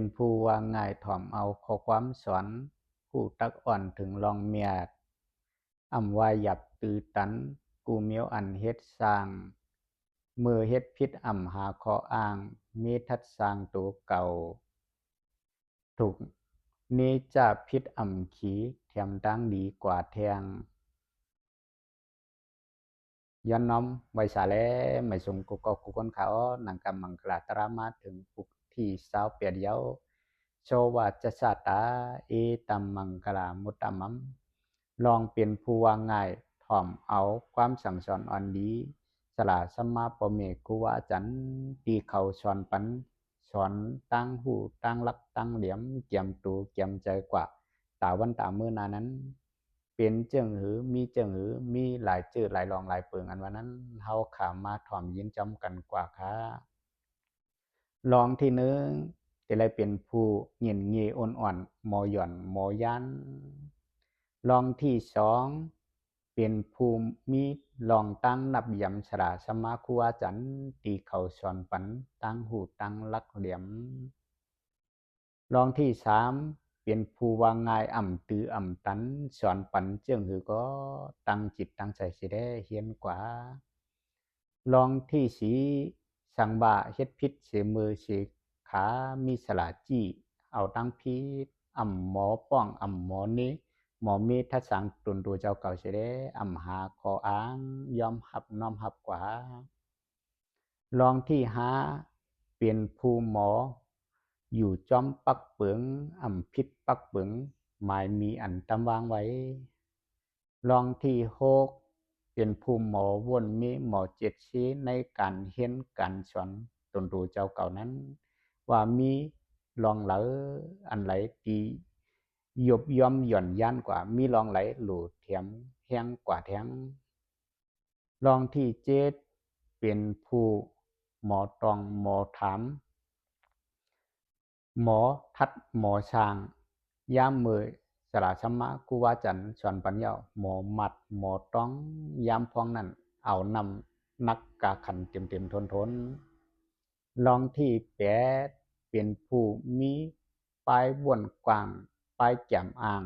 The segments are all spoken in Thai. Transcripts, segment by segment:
เป็นผู้ว่าง่ายถ่อมเอาข้อความสอนผู้ตักอ่อนถึงลองเมียดอำว่าหยับตือตันกูเมียวอันเฮ็ดสร้างมือเฮ็ดผิดหาข้ออ้างมีทัดสร้างตัวเก่าถูกนี้จะผิดขีแถมดังดีกว่าแทงย้อนน้อมไว้สาแลไม่สงกุกอกกุคนเขาหนังกำมังกลาตรามาถึงปุกที่สาวเปียดเย้าโชวาจะสาตาเอตัมมังกลามุตตมัมลองเป็นผู้ว่าง่ายถ่อมเอาความสั่งสอนอ่อนดีสละสัมมาปเมกุวาจันตีเขาสอนปันสอนตั้งหูตั้งลักตั้งเหลี่ยมเกียมตูเกียมใจกว่าตาวันตามือนานั้นเป็นเจิงหือมีเจิงหือมีหลายจืดหลายรองหลายเปิงอันวันนั้นเฮาขามาถ่อมยินจอมกันกว่าค่ะลองที่หนึ่งจะได้เป็นผู้เงียนเงียอ่อนๆหมอหย่อนหมอยันลองที่สองเป็นผู้มีลองตั้งนับยำสระสมาคุวาจันตีเขาสอนปันตั้งหูตั้งลักเหลี่ยมลองที่สามเป็นผู้ว่าง่ายตือตันสอนปันเจิงหือก็ตั้งจิตตั้งใจสิได้เฮียนกว่าลองที่สี่สังบะเฮ็ดพิษเสมือเสขามีสละจี้เอาตั้งพีหมอป้องหมอนี้หมอมีทัดสังตุนตัวเจ้าเก่าสิได้หาขออ้างยอมหับน้อมหับกว่าลองที่ห้าเป็นผู้หมออยู่จอมปักเปิงพิษปักเปิงหมายมีอันตำวางไว้ลองที่หกเป็นผู้หมอวนมีหมอเจ็ดชี้ในการเฮียนการสอนตนรู้เจ้าเก่านั้นว่ามีลองไหลอันไหลตียบย่อมหย่อนย่านกว่ามีลองไหลหลู่เทียมแห้งกว่าแท้งลองที่เจ็ดเป็นผู้หมอตองหมอถามหมอทัดหมอช้างย่ามมือสละชัมมะกุวาจันสอนปัญญาหมอมัดหมอต้องยามพองนั้นเอานำนักกาขันเต็มเต็มทนทนลองที่แปดเป็นผู้มีปลายบ่วนกว้างปลายแจ่มอ่าง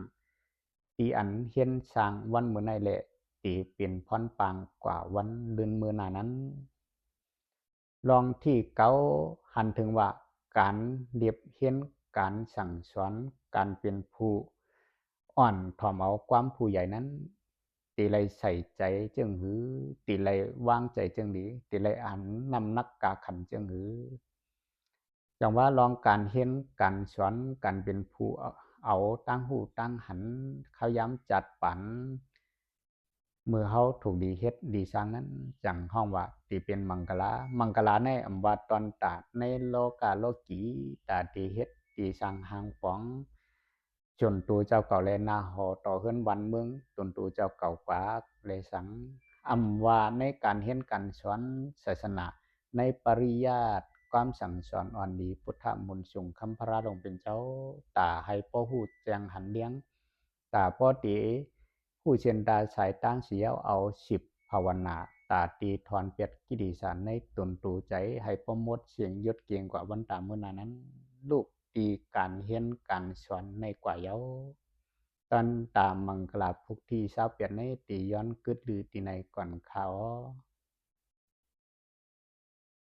ตีอันเฮียนสร้างวันมือในแหละตีเป็นพรปางกว่าวันลืนมือหนานั้นลองที่เก้าหันถึงว่าการเรียบเฮียนการสั่งสอนการเป็นผู้อ่อนถ่อมเอาความผู้ใหญ่นั้นตีไรใส่ใจเจิงหือตีไรวางใจเจิงหลีตีไรอ่านนำนักกาขันเจิงหือจังว่าลองการเฮียนการสอนการเป็นผู้เอาตั้งหูตั้งหันเขาย้ำจัดปันเมื่อเขาถูกดีเฮ็ดดีสร้างนั้นจังห้องว่าตีเป็นมังกลาในว่าตอนตาในโลกาโลกีตาตีเฮ็ดตีสร้างหางป๋องจนตัวเจ้าเก่าแลนาหอต่อเฮือนวันเมืองจนตัวเจ้าเก่ากว่าเลยสังว่าในการเฮ็ดการสอนศาสนาในปริยาตความสั่งสอนอ่อนดีพุทธมนต์สูงคำพระลงเป็นเจ้าตาให้ป้อหูแจงหันเลี้ยงตาป้อตีผู้เชียนตาสายตั้งเสียวเอาสิบภาวนาตาตีทอนเปียดกิดีสารในตนตูใจให้ป้อมดเสียงยศเกียงกว่าวันตามือนานั้นลูกตีการเฮียนการสอนในกว่าเย้าตอนตามมังกลาพุกที่เศร้าเปียดในตีย้อนกึดลือตีในก่อนเขา